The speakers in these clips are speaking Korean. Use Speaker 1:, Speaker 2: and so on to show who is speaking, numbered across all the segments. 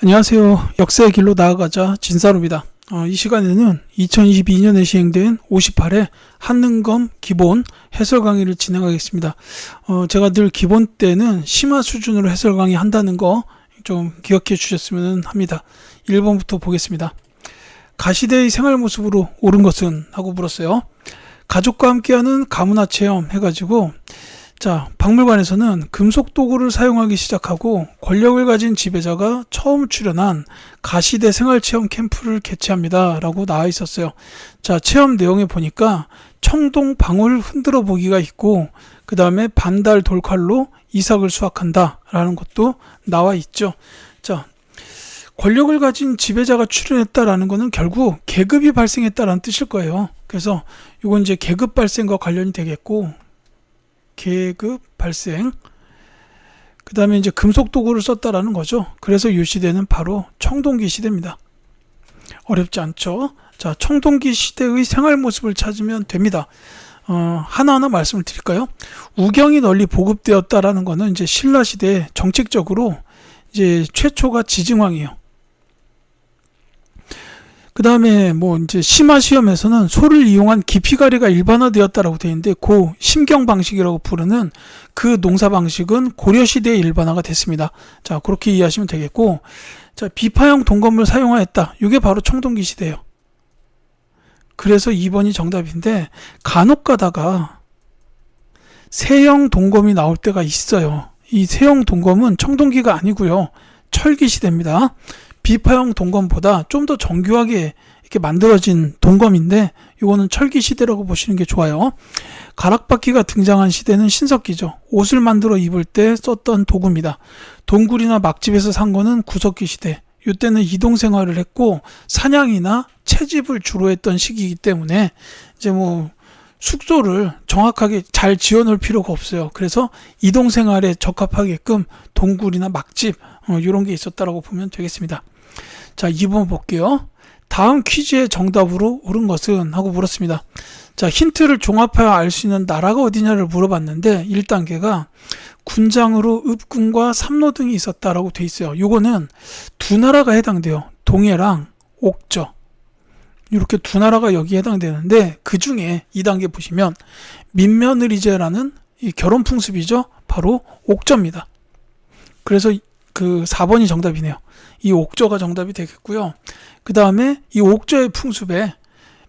Speaker 1: 안녕하세요. 역사의 길로 나아가자 진사로입니다. 이 시간에는 2022년에 시행된 58회 한능검 기본 해설 강의를 진행하겠습니다. 제가 늘 기본 때는 심화 수준으로 해설 강의 한다는 거 좀 기억해 주셨으면 합니다. 1번부터 보겠습니다. 가시대의 생활 모습으로 옳은 것은? 하고 물었어요. 가족과 함께하는 가문화 체험 해가지고 박물관에서는 금속 도구를 사용하기 시작하고 권력을 가진 지배자가 처음 출연한 가시대 생활체험 캠프를 개최합니다 라고 나와 있었어요. 체험 내용에 보니까 청동 방울 흔들어 보기가 있고 그 다음에 반달 돌칼로 이삭을 수확한다 라는 것도 나와 있죠. 권력을 가진 지배자가 출연했다라는 것은 결국 계급이 발생했다라는 뜻일 거예요. 그래서 이건 이제 계급 발생과 관련이 되겠고, 계급 발생. 그 다음에 이제 금속 도구를 썼다라는 거죠. 그래서 이 시대는 바로 청동기 시대입니다. 어렵지 않죠? 청동기 시대의 생활 모습을 찾으면 됩니다. 하나하나 말씀을 드릴까요? 우경이 널리 보급되었다라는 거는 이제 신라 시대에 정책적으로 이제 최초가 지증왕이에요. 그 다음에 이제 심화 시험에서는 소를 이용한 기피가리가 일반화되었다라고 되어 있는데, 그 심경 방식이라고 부르는 그 농사 방식은 고려 시대에 일반화가 됐습니다. 그렇게 이해하시면 되겠고, 비파형 동검을 사용하였다. 이게 바로 청동기 시대예요. 그래서 2번이 정답인데, 간혹 가다가 세형 동검이 나올 때가 있어요. 이 세형 동검은 청동기가 아니고요, 철기 시대입니다. 비파형 동검보다 좀 더 정교하게 이렇게 만들어진 동검인데, 이거는 철기 시대라고 보시는 게 좋아요. 가락바퀴가 등장한 시대는 신석기죠. 옷을 만들어 입을 때 썼던 도구입니다. 동굴이나 막집에서 산 거는 구석기 시대. 이때는 이동 생활을 했고 사냥이나 채집을 주로 했던 시기이기 때문에 이제 숙소를 정확하게 잘 지어 놓을 필요가 없어요. 그래서 이동 생활에 적합하게끔 동굴이나 막집 이런 게 있었다라고 보면 되겠습니다. 2번 볼게요. 다음 퀴즈의 정답으로 옳은 것은? 하고 물었습니다. 힌트를 종합하여 알 수 있는 나라가 어디냐를 물어봤는데, 1단계가 군장으로 읍군과 삼로 등이 있었다라고 돼 있어요. 요거는 두 나라가 해당돼요. 동해랑 옥저. 이렇게 두 나라가 여기에 해당되는데, 그 중에 2단계 보시면 민며느리제라는 이 결혼 풍습이죠. 바로 옥저입니다. 그래서 그 4번이 정답이네요. 이 옥저가 정답이 되겠고요. 그 다음에 이 옥저의 풍습에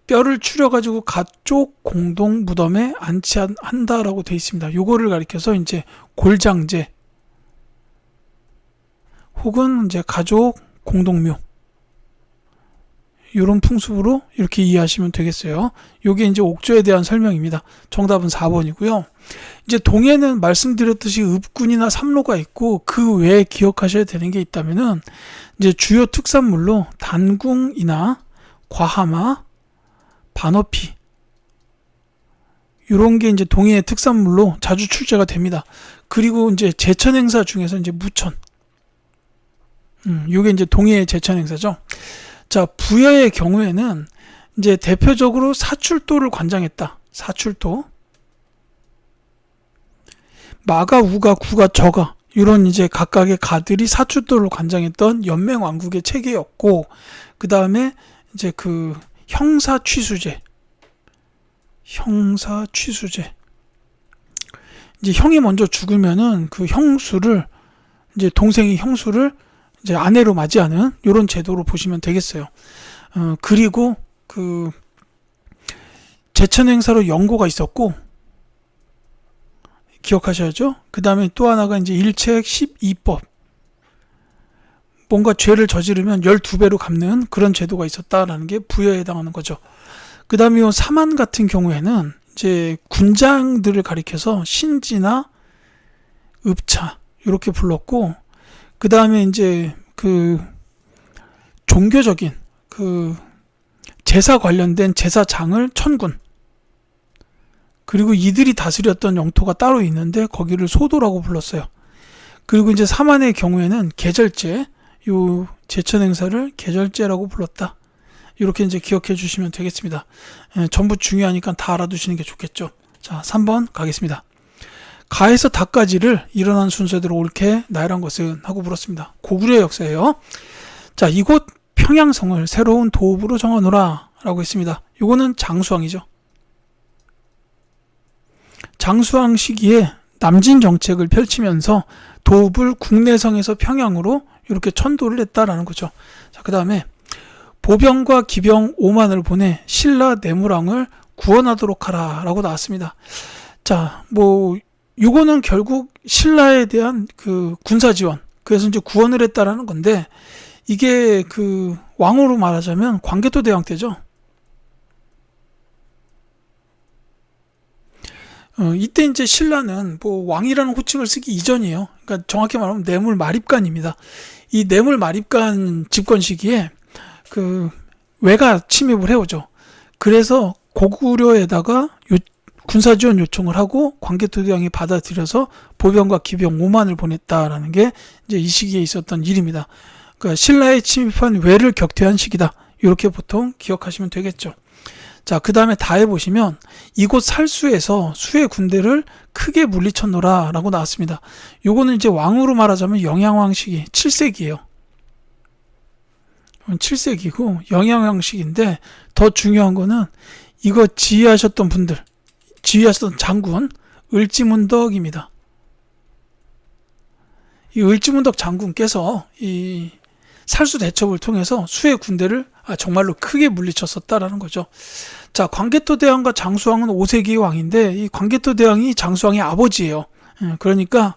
Speaker 1: 뼈를 추려가지고 가족 공동 무덤에 안치한다라고 되어 있습니다. 요거를 가리켜서 이제 골장제 혹은 이제 가족 공동묘, 이런 풍습으로 이렇게 이해하시면 되겠어요. 요게 이제 옥저에 대한 설명입니다. 정답은 4번이고요. 이제 동해는 말씀드렸듯이 읍군이나 삼로가 있고, 그 외에 기억하셔야 되는 게 있다면은 이제 주요 특산물로 단궁이나 과하마, 반어피, 이런 게 이제 동해의 특산물로 자주 출제가 됩니다. 그리고 이제 제천 행사 중에서 이제 무천, 요게 이제 동해의 제천 행사죠. 부여의 경우에는 이제 대표적으로 사출도를 관장했다. 사출도. 마가, 우가, 구가, 저가, 이런 이제 각각의 가들이 사출도를 관장했던 연맹왕국의 체계였고, 그 다음에 이제 그 형사취수제. 이제 형이 먼저 죽으면은 그 형수를, 이제 동생이 형수를 이제 아내로 맞이하는 이런 제도로 보시면 되겠어요. 그리고 그 제천 행사로 연고가 있었고, 기억하셔야죠. 그 다음에 또 하나가 이제 일책 12법. 뭔가 죄를 저지르면 12배로 갚는 그런 제도가 있었다라는 게 부여에 해당하는 거죠. 그 다음에 이 사만 같은 경우에는 이제 군장들을 가리켜서 신지나 읍차 이렇게 불렀고, 그 다음에 이제 그 종교적인 그 제사 관련된 제사장을 천군, 그리고 이들이 다스렸던 영토가 따로 있는데 거기를 소도라고 불렀어요. 그리고 이제 사만의 경우에는 계절제, 요 제천 행사를 계절제라고 불렀다. 이렇게 이제 기억해 주시면 되겠습니다. 전부 중요하니까 다 알아두시는 게 좋겠죠. 3번 가겠습니다. 가에서 닭까지를 일어난 순서대로 옳게 나열한 것은? 하고 물었습니다. 고구려 역사예요. 자, 이곳 평양성을 새로운 도읍으로 정하노라 라고 했습니다. 요거는 장수왕이죠. 장수왕 시기에 남진 정책을 펼치면서 도읍을 국내성에서 평양으로 이렇게 천도를 했다라는 거죠. 자, 그 다음에 보병과 기병 5만을 보내 신라 내무랑을 구원하도록 하라 라고 나왔습니다. 자, 뭐 요거는 결국 신라에 대한 그 군사 지원, 그래서 이제 구원을 했다라는 건데, 이게 그 왕으로 말하자면 광개토 대왕 때죠. 이때 이제 신라는 뭐 왕이라는 호칭을 쓰기 이전이에요. 그러니까 정확히 말하면 뇌물 마립간입니다. 이 뇌물 마립간 집권 시기에 그 외가 침입을 해오죠. 그래서 고구려에다가 군사 지원 요청을 하고 광개토 대왕이 받아들여서 보병과 기병 5만을 보냈다라는 게 이제 이 시기에 있었던 일입니다. 그러니까 신라에 침입한 외를 격퇴한 시기다. 이렇게 보통 기억하시면 되겠죠. 자, 그 다음에 다해 보시면 이곳 살수에서 수의 군대를 크게 물리쳤노라 라고 나왔습니다. 요거는 이제 왕으로 말하자면 영양왕 시기 7세기예요. 7세기고 영양왕 시기인데, 더 중요한 거는 이거 지휘하셨던 분들, 지휘하셨던 장군 을지문덕입니다. 이 을지문덕 장군께서 이 살수 대첩을 통해서 수의 군대를 정말로 크게 물리쳤었다라는 거죠. 자, 광개토 대왕과 장수왕은 5세기의 왕인데, 이 광개토 대왕이 장수왕의 아버지예요. 그러니까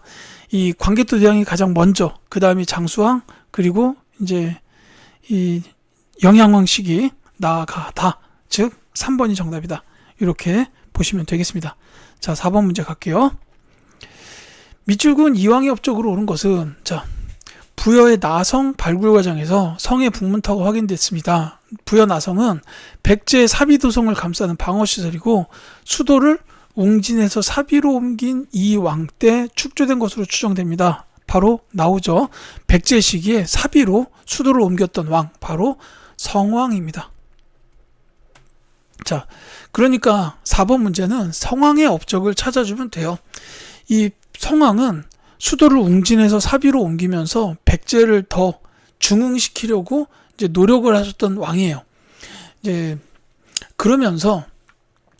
Speaker 1: 이 광개토 대왕이 가장 먼저, 그 다음에 장수왕, 그리고 이제 이 영양왕 시기 나아가다. 즉 3번이 정답이다. 이렇게 보시면 되겠습니다. 자, 4번 문제 갈게요. 밑줄근 이왕의 업적으로 오른 것은, 자, 부여의 나성 발굴 과정에서 성의 북문터가 확인됐습니다. 부여 나성은 백제의 사비도성을 감싸는 방어시설이고, 수도를 웅진에서 사비로 옮긴 이 왕 때 축조된 것으로 추정됩니다. 바로 나오죠. 백제 시기에 사비로 수도를 옮겼던 왕, 바로 성왕입니다. 자, 그러니까 4번 문제는 성왕의 업적을 찾아주면 돼요. 이 성왕은 수도를 웅진에서 사비로 옮기면서 백제를 더 중흥시키려고 이제 노력을 하셨던 왕이에요. 이제 그러면서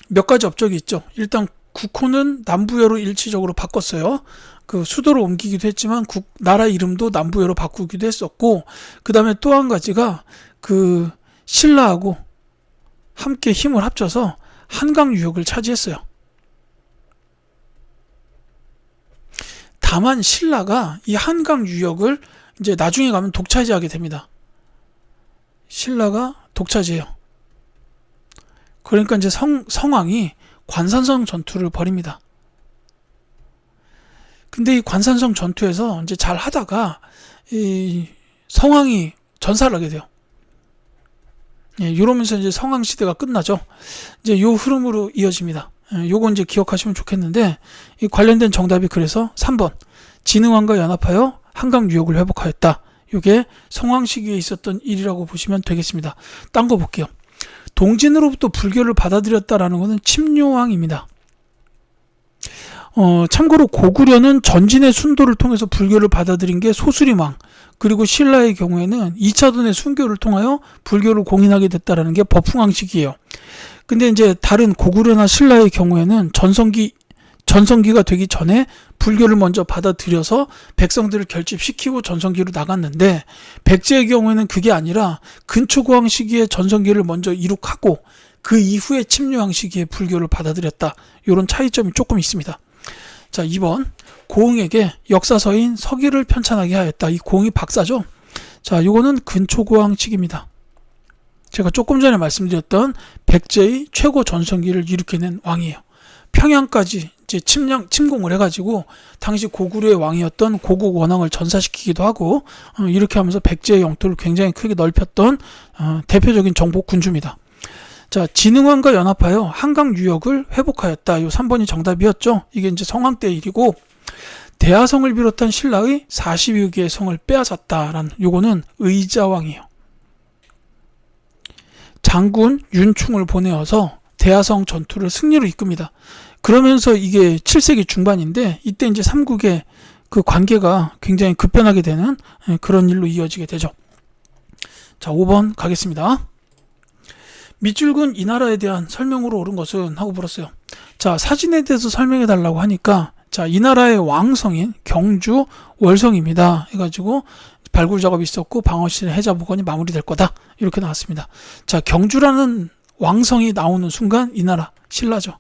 Speaker 1: 몇 가지 업적이 있죠. 일단 국호는 남부여로 일치적으로 바꿨어요. 그 수도를 옮기기도 했지만 나라 이름도 남부여로 바꾸기도 했었고, 그 다음에 또 한 가지가 그 신라하고 함께 힘을 합쳐서 한강 유역을 차지했어요. 다만 신라가 이 한강 유역을 이제 나중에 가면 독차지하게 됩니다. 신라가 독차지해요. 그러니까 이제 성왕이 관산성 전투를 벌입니다. 근데 이 관산성 전투에서 이제 잘 하다가 이 성왕이 전사를 하게 돼요. 예, 이러면서 이제 성왕 시대가 끝나죠. 이제 요 흐름으로 이어집니다. 요거 이제 기억하시면 좋겠는데, 이 관련된 정답이 그래서 3번 진흥왕과 연합하여 한강 유역을 회복하였다. 이게 성왕 시기에 있었던 일이라고 보시면 되겠습니다. 딴 거 볼게요. 동진으로부터 불교를 받아들였다라는 것은 침묘왕입니다. 참고로 고구려는 전진의 순도를 통해서 불교를 받아들인 게 소수림왕, 그리고 신라의 경우에는 2차돈의 순교를 통하여 불교를 공인하게 됐다라는 게 법흥왕 시기예요. 근데 이제 다른 고구려나 신라의 경우에는 전성기가 되기 전에 불교를 먼저 받아들여서 백성들을 결집시키고 전성기로 나갔는데, 백제의 경우에는 그게 아니라 근초고왕 시기에 전성기를 먼저 이룩하고 그 이후에 침묘왕 시기에 불교를 받아들였다. 이런 차이점이 조금 있습니다. 자, 2번 고흥에게 역사서인 서기를 편찬하게 하였다. 이 고흥이 박사죠. 자, 요거는 근초고왕 시기입니다. 제가 조금 전에 말씀드렸던 백제의 최고 전성기를 일으켜낸 왕이에요. 평양까지 이제 침공을 해가지고 당시 고구려의 왕이었던 고국 원왕을 전사시키기도 하고, 이렇게 하면서 백제의 영토를 굉장히 크게 넓혔던 대표적인 정복 군주입니다. 자, 진흥왕과 연합하여 한강 유역을 회복하였다. 요 3번이 정답이었죠. 이게 이제 성왕 때 일이고, 대하성을 비롯한 신라의 40여 개의 성을 빼앗았다라는, 요거는 의자왕이에요. 장군 윤충을 보내어서 대하성 전투를 승리로 이끕니다. 그러면서 이게 7세기 중반인데, 이때 이제 삼국의 그 관계가 굉장히 급변하게 되는 그런 일로 이어지게 되죠. 자, 5번 가겠습니다. 밑줄근 이 나라에 대한 설명으로 옳은 것은 하고 물었어요. 자, 사진에 대해서 설명해 달라고 하니까 자, 이 나라의 왕성인 경주 월성입니다 해가지고 발굴 작업이 있었고 방어실 해자 복원이 마무리될 거다 이렇게 나왔습니다. 자, 경주라는 왕성이 나오는 순간 이 나라 신라죠.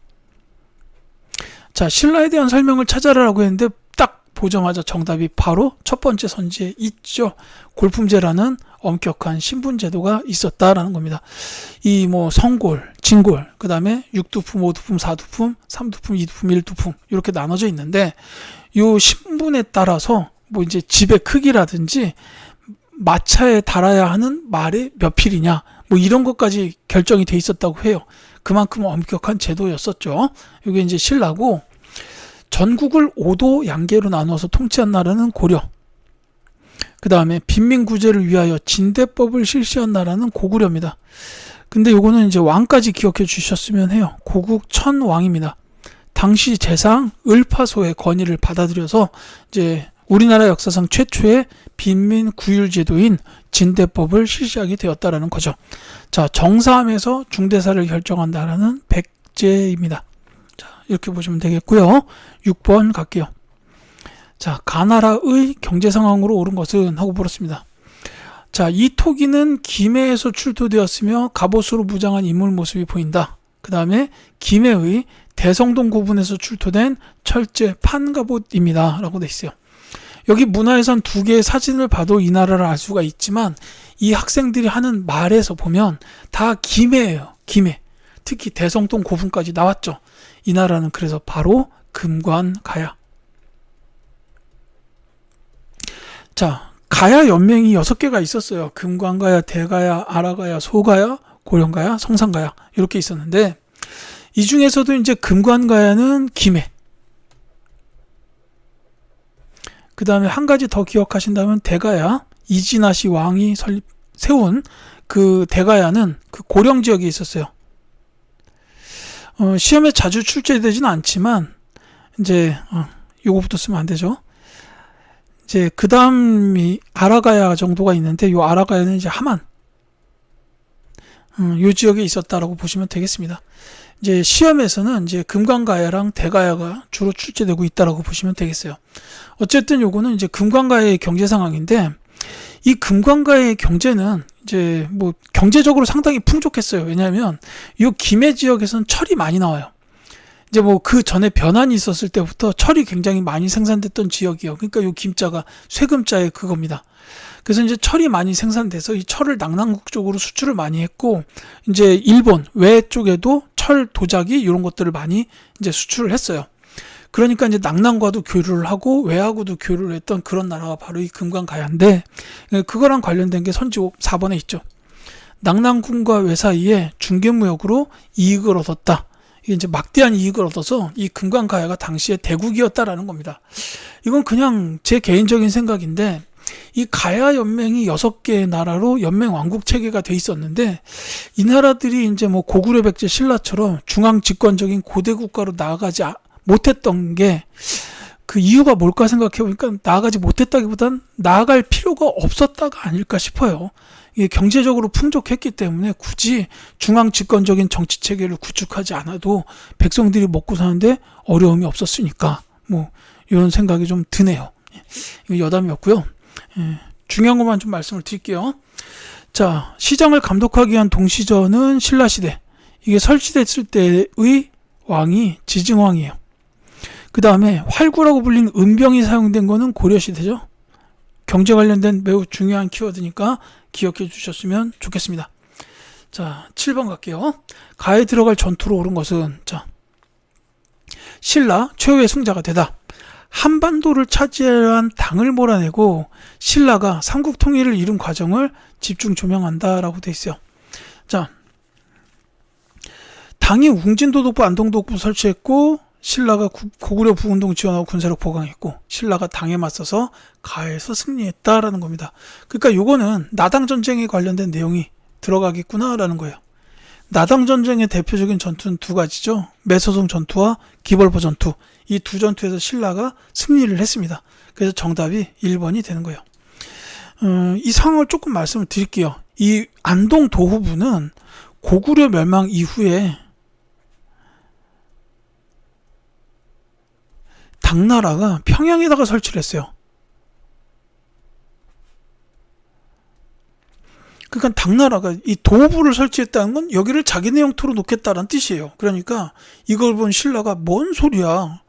Speaker 1: 자, 신라에 대한 설명을 찾아라라고 했는데 딱 보자마자 정답이 바로 첫 번째 선지에 있죠. 골품제라는 엄격한 신분제도가 있었다라는 겁니다. 이 뭐 성골, 진골, 그 다음에 6두품, 5두품, 4두품, 3두품, 2두품, 1두품 이렇게 나눠져 있는데 요 신분에 따라서 뭐 이제 집의 크기라든지 마차에 달아야 하는 말이 몇 필이냐 뭐 이런 것까지 결정이 돼 있었다고 해요. 그만큼 엄격한 제도였었죠. 이게 이제 신라고 전국을 5도 양계로 나누어서 통치한 나라는 고려. 그 다음에 빈민구제를 위하여 진대법을 실시한 나라는 고구려입니다. 근데 요거는 이제 왕까지 기억해 주셨으면 해요. 고국 천왕입니다. 당시 재상 을파소의 건의를 받아들여서 이제 우리나라 역사상 최초의 빈민구율제도인 진대법을 실시하게 되었다라는 거죠. 자, 정사함에서 중대사를 결정한 나라는 백제입니다. 자, 이렇게 보시면 되겠고요. 6번 갈게요. 자, 가나라의 경제 상황으로 옳은 것은 하고 물었습니다. 자, 이 토기는 김해에서 출토되었으며 갑옷으로 무장한 인물 모습이 보인다. 그 다음에 김해의 대성동 고분에서 출토된 철제 판갑옷입니다 라고 돼 있어요. 여기 문화유산 두 개의 사진을 봐도 이 나라를 알 수가 있지만 이 학생들이 하는 말에서 보면 다 김해예요. 김해. 특히 대성동 고분까지 나왔죠. 이 나라는 그래서 바로 금관가야. 자, 가야 연맹이 6개가 있었어요. 금관가야, 대가야, 아라가야, 소가야, 고령가야, 성산가야 이렇게 있었는데 이 중에서도 이제 금관가야는 김해. 그 다음에 한 가지 더 기억하신다면 대가야, 이진아시 왕이 세운 그 대가야는 그 고령 지역에 있었어요. 시험에 자주 출제되지는 않지만 이제 요거부터 쓰면 안 되죠. 이제 그 다음이 아라가야 정도가 있는데 요 아라가야는 이제 하만 요 지역에 있었다라고 보시면 되겠습니다. 이제 시험에서는 이제 금관가야랑 대가야가 주로 출제되고 있다라고 보시면 되겠어요. 어쨌든 요거는 이제 금관가야의 경제 상황인데 이 금관가야의 경제는 이제 뭐 경제적으로 상당히 풍족했어요. 왜냐하면 요 김해 지역에서는 철이 많이 나와요. 이제 뭐 그 전에 변환이 있었을 때부터 철이 굉장히 많이 생산됐던 지역이에요. 그러니까 요 김자가 쇠금자의 그겁니다. 그래서 이제 철이 많이 생산돼서 이 철을 낙랑국 쪽으로 수출을 많이 했고 이제 일본 외 쪽에도 철 도자기 이런 것들을 많이 이제 수출을 했어요. 그러니까 이제 낙랑과도 교류를 하고 외하고도 교류를 했던 그런 나라가 바로 이 금관가야인데 그거랑 관련된 게 선지 4번에 있죠. 낙랑군과 외 사이에 중개무역으로 이익을 얻었다. 이게 이제 막대한 이익을 얻어서 이 금관가야가 당시에 대국이었다라는 겁니다. 이건 그냥 제 개인적인 생각인데 이 가야 연맹이 6개의 나라로 연맹 왕국 체계가 돼 있었는데 이 나라들이 이제 뭐 고구려 백제 신라처럼 중앙 집권적인 고대 국가로 나아가지 못했던 게 그 이유가 뭘까 생각해 보니까 나아가지 못했다기보단 나아갈 필요가 없었다가 아닐까 싶어요. 이게 경제적으로 풍족했기 때문에 굳이 중앙 집권적인 정치 체계를 구축하지 않아도 백성들이 먹고 사는데 어려움이 없었으니까 뭐 이런 생각이 좀 드네요. 이거 여담이었고요. 중요한 것만 좀 말씀을 드릴게요. 자, 시장을 감독하기 위한 동시저는 신라시대. 이게 설치됐을 때의 왕이 지증왕이에요. 그 다음에 활구라고 불리는 은병이 사용된 거는 고려시대죠. 경제 관련된 매우 중요한 키워드니까 기억해 주셨으면 좋겠습니다. 자, 7번 갈게요. 가에 들어갈 전투로 옳은 것은 자, 신라 최후의 승자가 되다. 한반도를 차지한 당을 몰아내고 신라가 삼국 통일을 이룬 과정을 집중 조명한다라고 돼 있어요. 자, 당이 웅진도독부 안동독부 설치했고 신라가 고구려 부운동 지원하고 군사력 보강했고 신라가 당에 맞서서 가에서 승리했다라는 겁니다. 그러니까 요거는 나당 전쟁에 관련된 내용이 들어가겠구나라는 거예요. 나당 전쟁의 대표적인 전투는 두 가지죠. 매서송 전투와 기벌포 전투. 이 두 전투에서 신라가 승리를 했습니다. 그래서 정답이 1번이 되는 거예요. 이 상황을 조금 말씀을 드릴게요. 이 안동 도후부는 고구려 멸망 이후에 당나라가 평양에다가 설치를 했어요. 그러니까 당나라가 이 도후부를 설치했다는 건 여기를 자기네 영토로 놓겠다는 뜻이에요. 그러니까 이걸 본 신라가 뭔 소리야.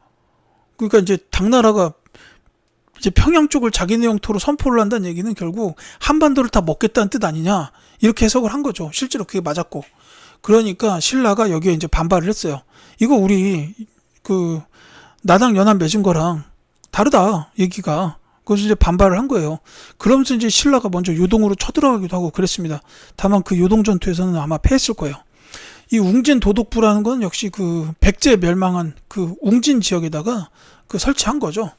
Speaker 1: 그러니까 이제 당나라가 이제 평양 쪽을 자기네 영토로 선포를 한다는 얘기는 결국 한반도를 다 먹겠다는 뜻 아니냐. 이렇게 해석을 한 거죠. 실제로 그게 맞았고. 그러니까 신라가 여기에 이제 반발을 했어요. 이거 우리 그 나당 연합 맺은 거랑 다르다. 얘기가. 그래서 이제 반발을 한 거예요. 그러면서 이제 신라가 먼저 요동으로 쳐들어가기도 하고 그랬습니다. 다만 그 요동 전투에서는 아마 패했을 거예요. 이 웅진 도독부라는 건 역시 그 백제 멸망한 그 웅진 지역에다가 그 설치한 거죠.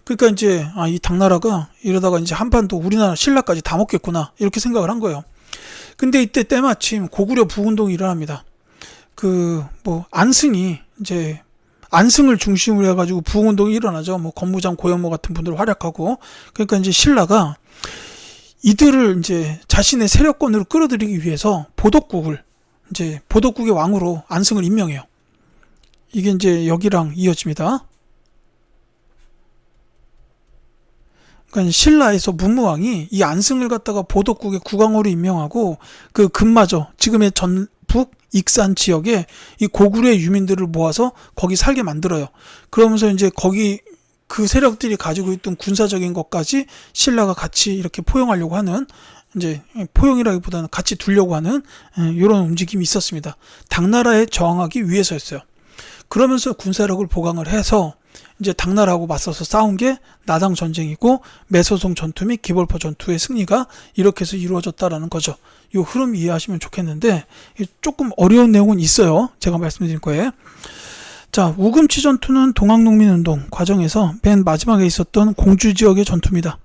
Speaker 1: 그러니까 이제 이 당나라가 이러다가 이제 한반도 우리나라 신라까지 다 먹겠구나 이렇게 생각을 한 거예요. 근데 이때 때마침 고구려 부운동이 일어납니다. 그 뭐 안승이 이제 안승을 중심으로 해가지고 부흥운동이 일어나죠. 뭐 건무장 고현모 같은 분들 활약하고. 그러니까 이제 신라가 이들을 이제 자신의 세력권으로 끌어들이기 위해서 보덕국의 왕으로 안승을 임명해요. 이게 이제 여기랑 이어집니다. 그러니까 신라에서 문무왕이 이 안승을 갖다가 보덕국의 국왕으로 임명하고 그 금마저 지금의 전북 익산 지역에 이 고구려의 유민들을 모아서 거기 살게 만들어요. 그러면서 이제 거기 그 세력들이 가지고 있던 군사적인 것까지 신라가 같이 이렇게 포용하려고 하는, 이제 포용이라기보다는 같이 두려고 하는 이런 움직임이 있었습니다. 당나라에 저항하기 위해서였어요. 그러면서 군사력을 보강을 해서 이제 당나라하고 맞서서 싸운 게 나당 전쟁이고 매소송 전투 및 기벌포 전투의 승리가 이렇게 해서 이루어졌다라는 거죠. 이 흐름 이해하시면 좋겠는데 조금 어려운 내용은 있어요. 제가 말씀드릴 거예요. 자, 우금치 전투는 동학농민운동 과정에서 맨 마지막에 있었던 공주 지역의 전투입니다.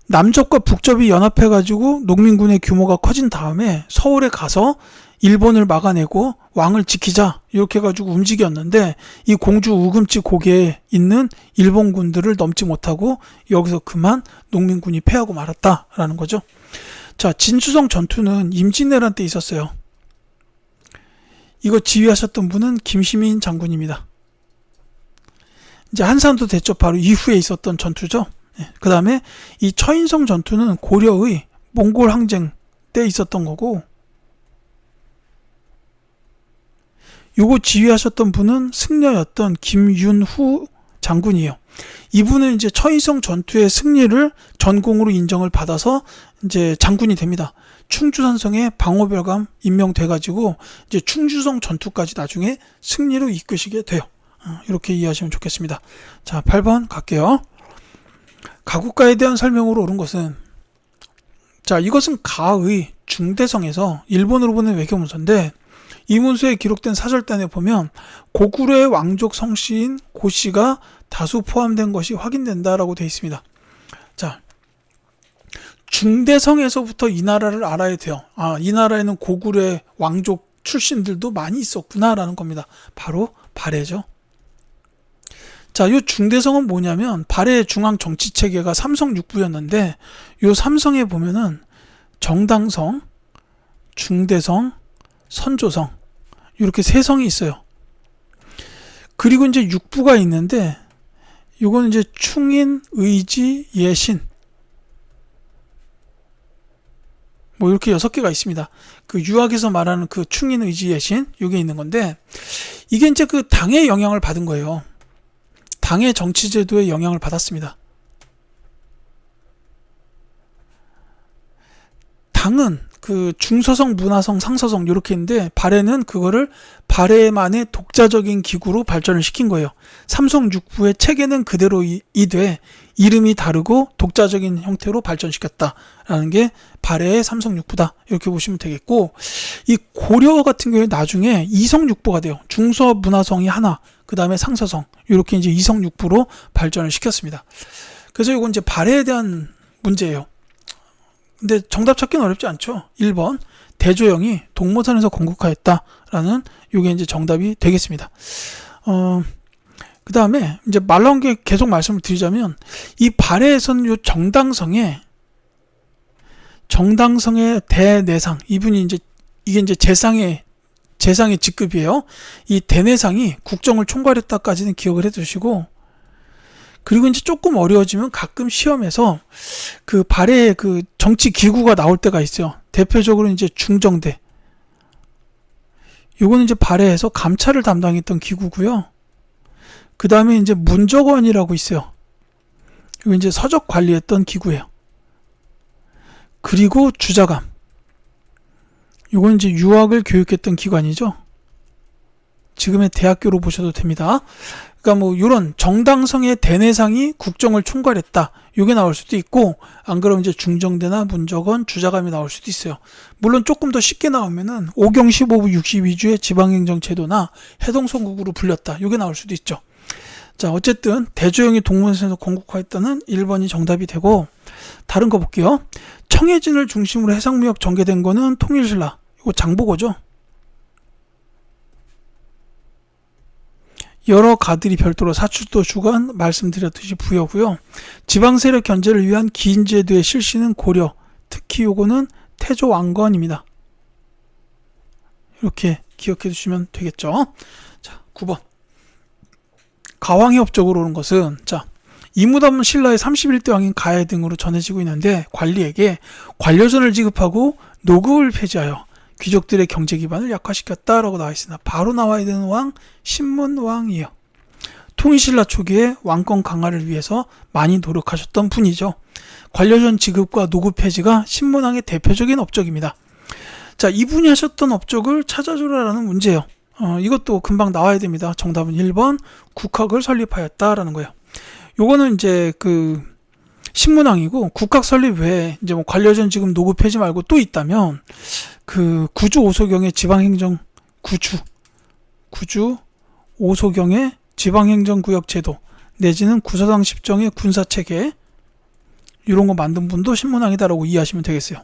Speaker 1: 남접과 북접이 연합해가지고 농민군의 규모가 커진 다음에 서울에 가서 일본을 막아내고 왕을 지키자 이렇게 해가지고 움직였는데 이 공주 우금치 고개에 있는 일본군들을 넘지 못하고 여기서 그만 농민군이 패하고 말았다라는 거죠. 자, 진수성 전투는 임진왜란 때 있었어요. 이거 지휘하셨던 분은 김시민 장군입니다. 이제 한산도 대첩 바로 이후에 있었던 전투죠. 그 다음에 이 처인성 전투는 고려의 몽골 항쟁 때 있었던 거고, 요거 지휘하셨던 분은 승려였던 김윤후 장군이에요. 이분은 이제 처인성 전투의 승리를 전공으로 인정을 받아서 이제 장군이 됩니다. 충주산성에 방어별감 임명돼가지고 이제 충주성 전투까지 나중에 승리로 이끄시게 돼요. 이렇게 이해하시면 좋겠습니다. 자, 8번 갈게요. 가국가에 대한 설명으로 옳은 것은, 자, 이것은 가의 중대성에서 일본으로 보낸 외교문서인데 이 문서에 기록된 사절단에 보면 고구려의 왕족 성씨인 고씨가 다수 포함된 것이 확인된다라고 되어 있습니다. 자, 중대성에서부터 이 나라를 알아야 돼요. 이 나라에는 고구려의 왕족 출신들도 많이 있었구나라는 겁니다. 바로 발해죠. 자, 요 중대성은 뭐냐면 발해의 중앙 정치 체계가 삼성육부였는데 요 삼성에 보면은 정당성, 중대성, 선조성 이렇게 세 성이 있어요. 그리고 이제 육부가 있는데 요거는 이제 충인, 의지, 예신 뭐 이렇게 6개가 있습니다. 그 유학에서 말하는 그 충인, 의지, 예신 요게 있는 건데 이게 이제 그 당의 영향을 받은 거예요. 당의 정치제도의 영향을 받았습니다. 당은 그 중서성, 문화성, 상서성 이렇게 있는데 발해는 그거를 발해만의 독자적인 기구로 발전을 시킨 거예요. 삼성육부의 체계는 그대로 이돼 이름이 다르고 독자적인 형태로 발전시켰다라는 게 발해의 삼성육부다 이렇게 보시면 되겠고, 이 고려 같은 경우에 나중에 이성육부가 돼요. 중서 문화성이 하나, 그 다음에 상서성 이렇게 이제 이성육부로 발전을 시켰습니다. 그래서 이건 이제 발해에 대한 문제예요. 근데 정답 찾기는 어렵지 않죠. 1번 대조영이 동모산에서 건국하였다라는 이게 이제 정답이 되겠습니다. 그 다음에 이제 말 나온 게 계속 말씀을 드리자면 이 발해에서는 요 정당성에 정당성의 대내상, 이분이 이게 이제 재상의 직급이에요. 이 대내상이 국정을 총괄했다까지는 기억을 해두시고, 그리고 이제 조금 어려워지면 가끔 시험에서 그 발해 그 정치 기구가 나올 때가 있어요. 대표적으로 이제 중정대. 요거는 이제 발해에서 감찰을 담당했던 기구고요. 그 다음에 이제 문적원이라고 있어요. 이거 이제 서적 관리했던 기구예요. 그리고 주자감. 요건 이제 유학을 교육했던 기관이죠. 지금의 대학교로 보셔도 됩니다. 그러니까 뭐 이런 정당성의 대내상이 국정을 총괄했다. 요게 나올 수도 있고, 안 그러면 이제 중정대나 문적원, 주자감이 나올 수도 있어요. 물론 조금 더 쉽게 나오면은 오경 15부 62주의 지방행정제도나 해동성국으로 불렸다. 요게 나올 수도 있죠. 자, 어쨌든 대조영이 동문에서 건국화했다는 1번이 정답이 되고, 다른 거 볼게요. 청해진을 중심으로 해상무역 전개된 거는 통일신라. 이거 장보고죠. 여러 가들이 별도로 사출도 주관 말씀드렸듯이 부여고요. 지방세력 견제를 위한 기인제도의 실시는 고려. 특히 요거는 태조왕건입니다. 이렇게 기억해 두시면 되겠죠. 자, 9번. 가왕협적으로 오는 것은, 자, 이무담 신라의 31대 왕인 가해 등으로 전해지고 있는데, 관리에게 관료전을 지급하고 노급을 폐지하여 귀족들의 경제 기반을 약화시켰다라고 나와 있으나, 바로 나와야 되는 왕 신문왕이에요. 통일신라 초기에 왕권 강화를 위해서 많이 노력하셨던 분이죠. 관료전 지급과 노급 폐지가 신문왕의 대표적인 업적입니다. 자, 이분이 하셨던 업적을 찾아주라라는 문제예요. 이것도 금방 나와야 됩니다. 정답은 1번 국학을 설립하였다라는 거예요. 요거는 이제 그 신문왕이고, 국학 설립 외에 이제 뭐 관료전 지금 노급 폐지 말고 또 있다면, 그 구주 오소경의 지방행정 구주 오소경의 지방행정구역 제도 내지는 구서당 십정의 군사체계, 이런 거 만든 분도 신문왕이다라고 이해하시면 되겠어요.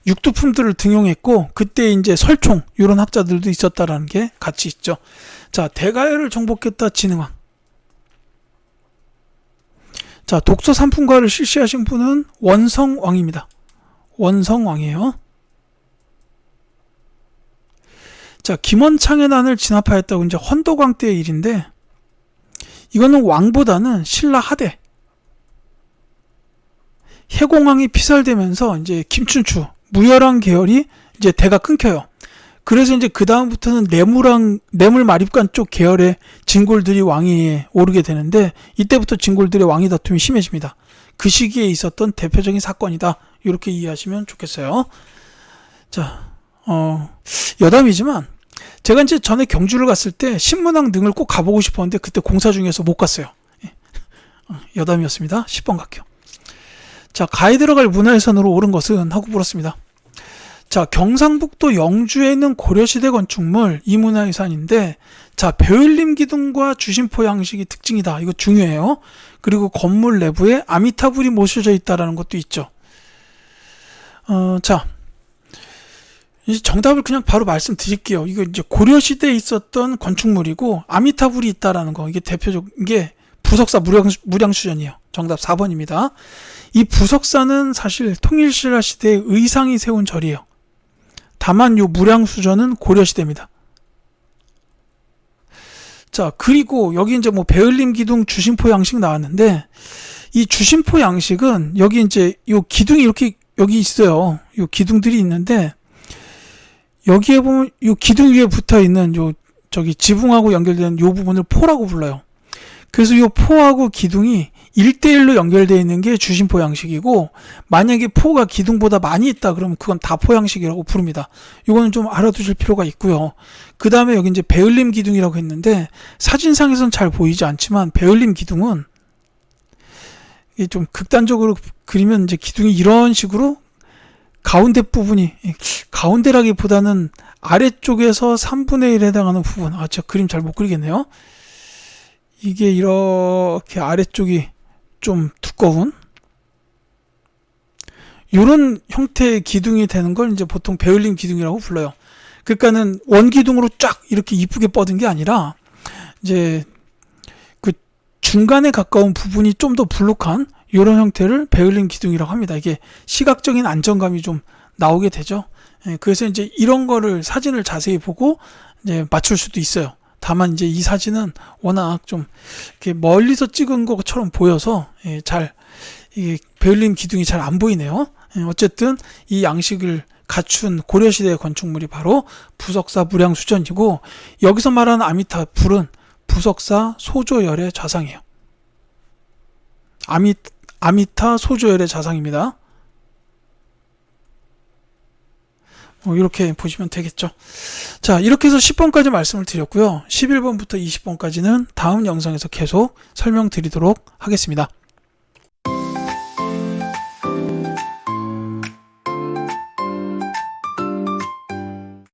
Speaker 1: 육두품들을 등용했고, 그때 이제 설총 이런 학자들도 있었다라는 게 같이 있죠. 자, 대가열을 정복했다 진흥왕. 자, 독서 삼품과를 실시하신 분은 원성왕입니다. 원성왕이에요. 자, 김원창의 난을 진압하였다고 이제 헌덕왕 때의 일인데, 이거는 왕보다는 신라 하대. 해공왕이 피살되면서 이제 김춘추 무열왕 계열이 이제 대가 끊겨요. 그래서 이제 그 다음부터는 뇌물 마립관 쪽 계열의 진골들이 왕위에 오르게 되는데, 이때부터 진골들의 왕위 다툼이 심해집니다. 그 시기에 있었던 대표적인 사건이다. 이렇게 이해하시면 좋겠어요. 자, 여담이지만 제가 이제 전에 경주를 갔을 때 신문왕 등을 꼭 가보고 싶었는데 그때 공사 중에서 못 갔어요. 여담이었습니다. 10번 갈게요. 자, 가에 들어갈 문화유산으로 오른 것은 하고 물었습니다. 자, 경상북도 영주에 있는 고려시대 건축물 이 문화유산인데, 자, 배울림 기둥과 주심포 양식이 특징이다. 이거 중요해요. 그리고 건물 내부에 아미타불이 모셔져 있다라는 것도 있죠. 자, 이제 정답을 그냥 바로 말씀드릴게요. 이거 이제 고려시대에 있었던 건축물이고 아미타불이 있다라는 거, 이게 대표적인 게 부석사 무량수전이에요. 정답 4번입니다. 이 부석사는 사실 통일신라 시대의 의상이 세운 절이에요. 다만 요 무량수전은 고려시대입니다. 자, 그리고 여기 이제 뭐 배울림 기둥 주심포 양식 나왔는데, 이 주심포 양식은 여기 이제 요 기둥이 이렇게 여기 있어요. 요 기둥들이 있는데, 여기에 보면 요 기둥 위에 붙어 있는 요 저기 지붕하고 연결되는 요 부분을 포라고 불러요. 그래서 요 포하고 기둥이 1대1로 연결되어 있는 게 주심포 양식이고, 만약에 포가 기둥보다 많이 있다 그러면 그건 다포 양식이라고 부릅니다. 이거는 좀 알아두실 필요가 있고요. 그 다음에 여기 이제 배울림 기둥이라고 했는데, 사진상에서는 잘 보이지 않지만 배울림 기둥은 이게 좀 극단적으로 그리면 이제 기둥이 이런 식으로 가운데 부분이, 가운데라기보다는 아래쪽에서 3분의 1에 해당하는 부분, 제가 그림 잘 못 그리겠네요. 이게 이렇게 아래쪽이 좀 두꺼운 이런 형태의 기둥이 되는 걸 이제 보통 배울림 기둥이라고 불러요. 그러니까는 원기둥으로 쫙 이렇게 이쁘게 뻗은 게 아니라 이제 그 중간에 가까운 부분이 좀 더 불룩한 이런 형태를 베를린 기둥이라고 합니다. 이게 시각적인 안정감이 좀 나오게 되죠. 그래서 이제 이런 거를 사진을 자세히 보고 이제 맞출 수도 있어요. 다만 이제 이 사진은 워낙 좀 이렇게 멀리서 찍은 것처럼 보여서 잘 이게 베를린 기둥이 잘 안 보이네요. 어쨌든 이 양식을 갖춘 고려시대의 건축물이 바로 부석사 무량수전이고, 여기서 말하는 아미타불은 부석사 소조열의 좌상이에요. 아미타 소조열의 좌상입니다. 이렇게 보시면 되겠죠. 자, 이렇게 해서 10번까지 말씀을 드렸고요. 11번부터 20번까지는 다음 영상에서 계속 설명드리도록 하겠습니다.